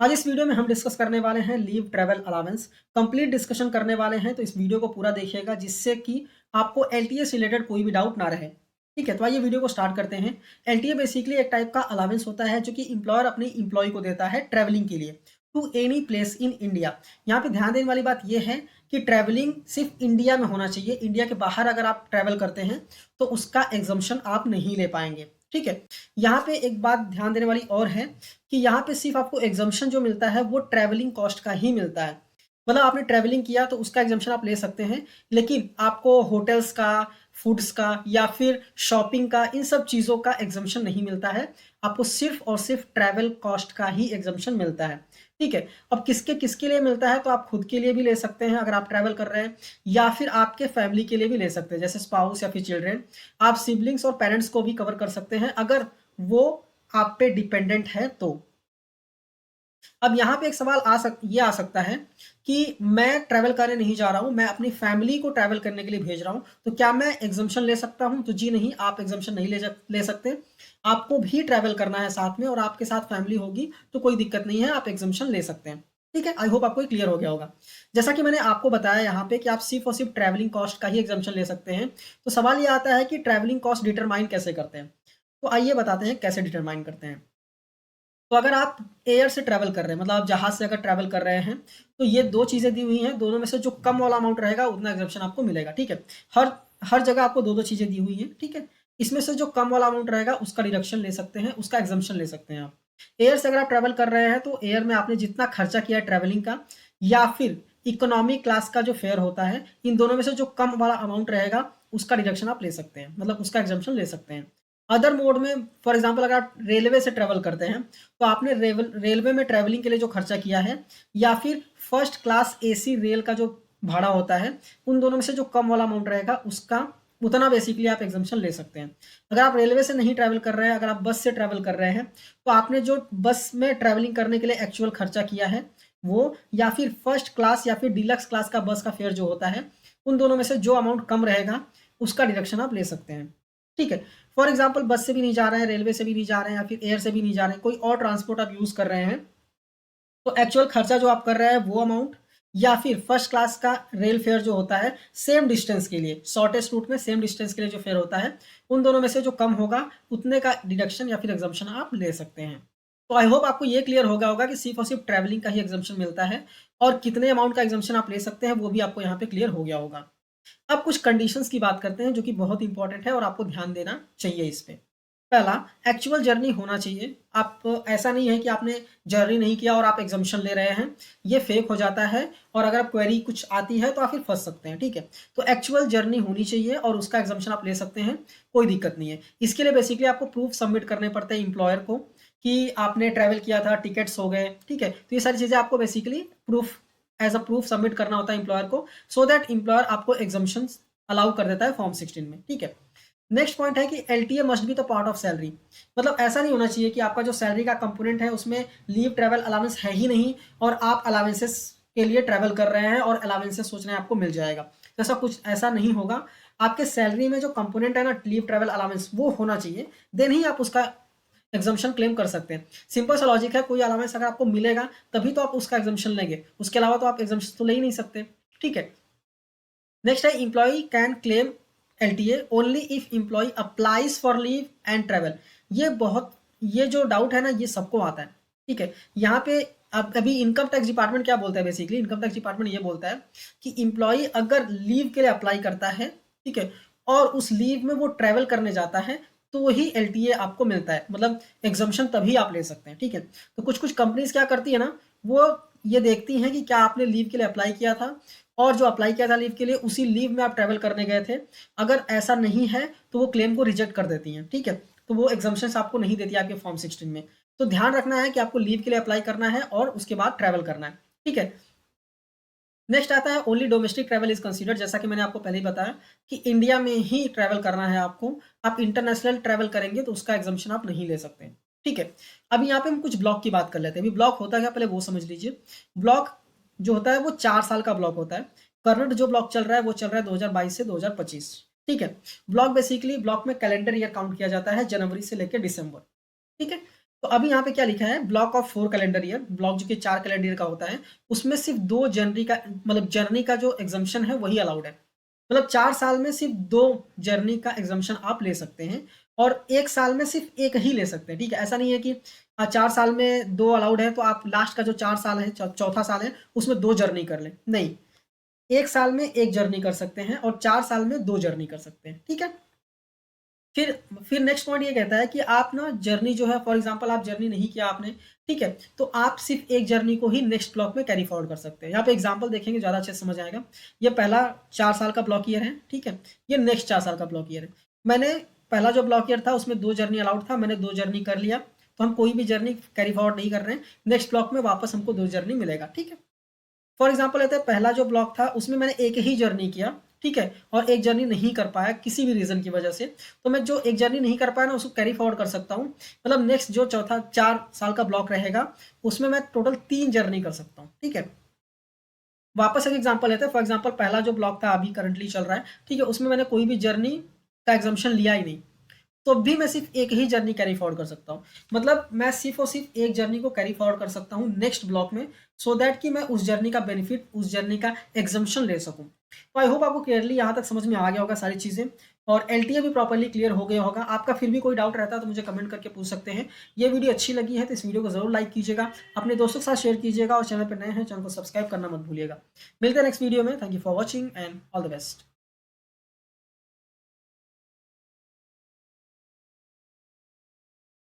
आज इस वीडियो में हम डिस्कस करने वाले हैं leave travel allowance. Complete discussion करने वाले हैं, तो इस वीडियो को पूरा देखिएगा जिससे कि आपको एलटीए से रिलेटेड कोई भी डाउट ना रहे। ठीक है, तो आइए वीडियो को स्टार्ट करते हैं। एलटीए बेसिकली एक टाइप का अलाउंस होता है जो कि एम्प्लॉयर अपने एम्प्लॉय को देता है ट्रैवलिंग के लिए to any place in India. यहाँ पे ध्यान देने वाली बात यह है कि ट्रैवलिंग सिर्फ इंडिया में होना चाहिए। इंडिया के बाहर अगर आप ट्रैवल करते हैं तो उसका एग्जम्पशन आप नहीं ले पाएंगे। ठीक है, यहाँ पे एक बात ध्यान देने वाली और है कि यहाँ पे सिर्फ आपको एग्जम्पशन जो मिलता है वो ट्रैवलिंग कॉस्ट का ही मिलता है। मतलब आपने ट्रैवलिंग किया तो उसका एग्जम्पशन आप ले सकते हैं, लेकिन आपको होटल्स का, फूड्स का या फिर शॉपिंग का, इन सब चीज़ों का एग्जम्पशन नहीं मिलता है। आपको सिर्फ और सिर्फ ट्रैवल कॉस्ट का ही एग्जम्पशन मिलता है। ठीक है, अब किसके किसके लिए मिलता है, तो आप खुद के लिए भी ले सकते हैं अगर आप ट्रैवल कर रहे हैं, या फिर आपके फैमिली के लिए भी ले सकते हैं जैसे स्पाउस या फिर चिल्ड्रेन। आप सिबलिंग्स और पेरेंट्स को भी कवर कर सकते हैं अगर वो आप पे डिपेंडेंट है तो। अब यहाँ पे एक सवाल ये आ सकता है कि मैं ट्रैवल करने नहीं जा रहा हूँ, मैं अपनी फैमिली को ट्रैवल करने के लिए भेज रहा हूँ, तो क्या मैं एग्जम्पशन ले सकता हूँ? तो जी नहीं, आप एग्जम्पशन नहीं ले सकते। आपको भी ट्रैवल करना है साथ में और आपके साथ फैमिली होगी तो कोई दिक्कत नहीं है, आप एग्जम्पशन ले सकते हैं। ठीक है, आई होप आपको क्लियर हो गया होगा। जैसा कि मैंने आपको बताया यहाँ पे कि आप सिर्फ और सिर्फ ट्रैवलिंग कॉस्ट का ही एग्जम्पशन ले सकते हैं। तो सवाल ये आता है कि ट्रैवलिंग कॉस्ट डिटरमाइन कैसे करते हैं। तो आइए बताते हैं कैसे डिटरमाइन करते हैं। तो अगर आप एयर से ट्रैवल कर रहे हैं, मतलब आप जहाज से अगर ट्रैवल कर रहे हैं, तो ये दो चीज़ें दी हुई हैं, दोनों में से जो कम वाला अमाउंट रहेगा उतना एग्जम्पशन आपको मिलेगा। ठीक है, हर हर जगह आपको दो दो चीज़ें दी हुई हैं। ठीक है, इसमें से जो कम वाला अमाउंट रहेगा उसका डिडक्शन ले सकते हैं, उसका एग्जम्पशन ले सकते हैं आप। एयर से अगर आप ट्रैवल कर रहे हैं तो एयर में आपने जितना खर्चा किया है ट्रैवलिंग का, या फिर इकोनॉमी क्लास का जो फेयर होता है, इन दोनों में से जो कम वाला अमाउंट रहेगा उसका डिडक्शन आप ले सकते हैं, मतलब उसका एग्जम्पशन ले सकते हैं। अदर मोड में फॉर एग्जांपल अगर आप रेलवे से ट्रैवल करते हैं तो आपने रेलवे में ट्रैवलिंग के लिए जो खर्चा किया है, या फिर फर्स्ट क्लास एसी रेल का जो भाड़ा होता है, उन दोनों में से जो कम वाला अमाउंट रहेगा उसका उतना बेसिकली आप एग्जम्पशन ले सकते हैं। अगर आप रेलवे से नहीं ट्रैवल कर रहे हैं, अगर आप बस से ट्रैवल कर रहे हैं, तो आपने जो बस में ट्रैवलिंग करने के लिए एक्चुअल खर्चा किया है वो, या फिर फर्स्ट क्लास या फिर डिलक्स क्लास का बस का फेयर जो होता है, उन दोनों में से जो अमाउंट कम रहेगा उसका डिडक्शन आप ले सकते हैं। ठीक है, फॉर एग्जाम्पल बस से भी नहीं जा रहे हैं, रेलवे से भी नहीं जा रहे हैं, या फिर एयर से भी नहीं जा रहे हैं, कोई और ट्रांसपोर्ट आप यूज़ कर रहे हैं, तो एक्चुअल खर्चा जो आप कर रहे हैं वो अमाउंट, या फिर फर्स्ट क्लास का रेल फेयर जो होता है सेम डिस्टेंस के लिए, शॉर्टेस्ट रूट में सेम डिस्टेंस के लिए जो फेयर होता है, उन दोनों में से जो कम होगा उतने का डिडक्शन या फिर एग्जम्पशन आप ले सकते हैं। तो आई होप आपको ये क्लियर हो गया होगा कि सिर्फ और सिर्फ ट्रैवलिंग का ही एग्जम्पशन मिलता है, और कितने अमाउंट का एग्जम्पशन आप ले सकते हैं वो भी आपको यहाँ पे क्लियर हो गया होगा। अब कुछ कंडीशंस की बात करते हैं जो कि बहुत इंपॉर्टेंट है और आपको ध्यान देना चाहिए इस पे। पहला, एक्चुअल जर्नी होना चाहिए। आप ऐसा नहीं है कि आपने जर्नी नहीं किया और आप एग्जम्पशन ले रहे हैं, ये फेक हो जाता है, और अगर क्वेरी कुछ आती है तो आप फिर फंस सकते हैं। ठीक है, तो एक्चुअल जर्नी होनी चाहिए और उसका एग्जम्पशन आप ले सकते हैं, कोई दिक्कत नहीं है। इसके लिए बेसिकली आपको प्रूफ सबमिट करने पड़ते हैं एम्प्लॉयर को कि आपने ट्रैवल किया था, टिकट्स हो गए। ठीक है, तो ये सारी चीज़ें आपको basically proof as a proof submit करना होता है एम्प्लॉयर को, सो दैट एम्प्लॉयर आपको एग्जम्पशन अलाउ कर देता है फॉर्म 16 में। ठीक है, नेक्स्ट पॉइंट है कि LTA must be the part of salary. मतलब ऐसा नहीं होना चाहिए कि आपका जो सैलरी का कंपोनेंट है उसमें लीव ट्रैवल अलाउंस है ही नहीं, और आप अलाउंसेस के लिए ट्रैवल कर रहे हैं और अलाउंसेस सोच रहे हैं आपको मिल जाएगा। जैसा कुछ ऐसा नहीं होगा। आपके सैलरी में जो कंपोनेंट है ना लीव ट्रैवल अलाउंस, वो होना चाहिए, देन ही आप उसका एग्जम्पशन क्लेम कर सकते हैं। सिंपल सा लॉजिक है, कोई अलाउंस अगर आपको मिलेगा तभी तो आप उसका एग्जम्पशन लेंगे, उसके अलावा तो आप एग्जम्पशन तो ले ही नहीं सकते। ठीक है, नेक्स्ट है employ can claim LTA only if employ applies for leave and travel. ये जो डाउट है ना, ये सबको आता है। ठीक है, यहाँ पे अब अभी इनकम टैक्स डिपार्टमेंट क्या बोलता है, बेसिकली इनकम टैक्स डिपार्टमेंट ये बोलता है कि एम्प्लॉय अगर लीव के लिए अप्लाई करता है, ठीक है, और उस लीव में वो ट्रैवल करने जाता है, तो ही एलटीए आपको मिलता है, मतलब एग्जम्पशन तभी आप ले सकते हैं। ठीक है, तो कुछ कुछ कंपनीज क्या करती है ना, वो ये देखती हैं कि क्या आपने लीव के लिए अप्लाई किया था, और जो अप्लाई किया था लीव के लिए उसी लीव में आप ट्रैवल करने गए थे, अगर ऐसा नहीं है तो वो क्लेम को रिजेक्ट कर देती हैं। ठीक है, तो वो एग्जम्पशंस आपको नहीं देती आपके फॉर्म 16 में। तो ध्यान रखना है कि आपको लीव के लिए अप्लाई करना है और उसके बाद ट्रैवल करना है। ठीक है, नेक्स्ट आता है only domestic travel is considered. जैसा कि मैंने आपको पहले ही बताया कि इंडिया में ही ट्रैवल करना है आपको, आप इंटरनेशनल ट्रैवल करेंगे तो उसका एग्जम्पशन आप नहीं ले सकते। ठीक है, अभी यहाँ पे हम कुछ ब्लॉक की बात कर लेते हैं। अभी ब्लॉक होता है क्या, पहले वो समझ लीजिए। ब्लॉक जो होता है वो 4 साल का ब्लॉक होता है। करंट जो ब्लॉक चल रहा है वो चल रहा है 2022 से 2025। ठीक है, ब्लॉक बेसिकली ब्लॉक में कैलेंडर ईयर काउंट किया जाता है, जनवरी से लेकर दिसंबर। ठीक है, तो अभी यहाँ पे क्या लिखा है, block of 4 calendar year, block जो कि 4 कैलेंडर ईयर का होता है, उसमें सिर्फ 2 जर्नी का, मतलब जर्नी का जो एग्जम्पशन है वही अलाउड है। मतलब 4 साल में सिर्फ 2 जर्नी का एग्जम्पशन आप ले सकते हैं, और 1 साल में सिर्फ 1 ही ले सकते हैं, ठीक है। ऐसा नहीं है कि 4 साल में 2 अलाउड है तो आप लास्ट का जो 4 साल है, चौथा साल है, उसमें 2 जर्नी कर लें, नहीं। 1 साल में 1 जर्नी कर सकते हैं और 4 साल में 2 जर्नी कर सकते हैं, ठीक है। फिर नेक्स्ट पॉइंट ये कहता है कि आप ना जर्नी जो है, फॉर एग्जांपल आप जर्नी नहीं किया आपने, ठीक है, तो आप सिर्फ एक जर्नी को ही नेक्स्ट ब्लॉक में कैरी फॉरवर्ड कर सकते हैं। यहाँ पे एग्जांपल देखेंगे ज़्यादा अच्छे से समझ आएगा। ये पहला 4 साल का ब्लॉक ईयर है, ठीक है, ये नेक्स्ट 4 साल का ब्लॉक ईयर है। मैंने पहला जो ब्लॉक ईयर था उसमें 2 जर्नी अलाउड था, मैंने 2 जर्नी कर लिया, तो हम कोई भी जर्नी कैरी फॉरवर्ड नहीं कर रहे हैं, नेक्स्ट ब्लॉक में वापस हमको 2 जर्नी मिलेगा, ठीक है। फॉर एग्जाम्पल लेते हैं, पहला जो ब्लॉक था उसमें मैंने एक ही जर्नी किया, ठीक है, और एक जर्नी नहीं कर पाया किसी भी रीज़न की वजह से, तो मैं जो एक जर्नी नहीं कर पाया ना उसको कैरी फॉरवर्ड कर सकता हूँ। मतलब नेक्स्ट जो चौथा 4 साल का ब्लॉक रहेगा उसमें मैं टोटल 3 जर्नी कर सकता हूँ, ठीक है। वापस एक एग्जांपल लेते हैं, फॉर एग्जांपल पहला जो ब्लॉक था अभी करंटली चल रहा है, ठीक है, उसमें मैंने कोई भी जर्नी का एग्जाम्पशन लिया ही नहीं, तो भी मैं सिर्फ एक ही जर्नी कैरी फॉरवर्ड कर सकता हूँ। मतलब मैं सिर्फ और सिर्फ एक जर्नी को कैरी फॉरवर्ड कर सकता हूँ नेक्स्ट ब्लॉक में, सो दैट कि मैं उस जर्नी का बेनिफिट, उस जर्नी का एग्जम्पशन ले सकूँ। तो आई होप आपको क्लियरली यहाँ तक समझ में आ गया होगा सारी चीज़ें, और एलटीए भी प्रॉपर्ली क्लियर हो गया होगा। आपका फिर भी कोई डाउट रहता है तो मुझे कमेंट करके पूछ सकते हैं। ये वीडियो अच्छी लगी है तो इस वीडियो को जरूर लाइक कीजिएगा, अपने दोस्तों के साथ शेयर कीजिएगा, और चैनल पर नए हैं चैनल को सब्सक्राइब करना मत भूलिएगा। मिलते हैं नेक्स्ट वीडियो में। Thank you for watching and all the best.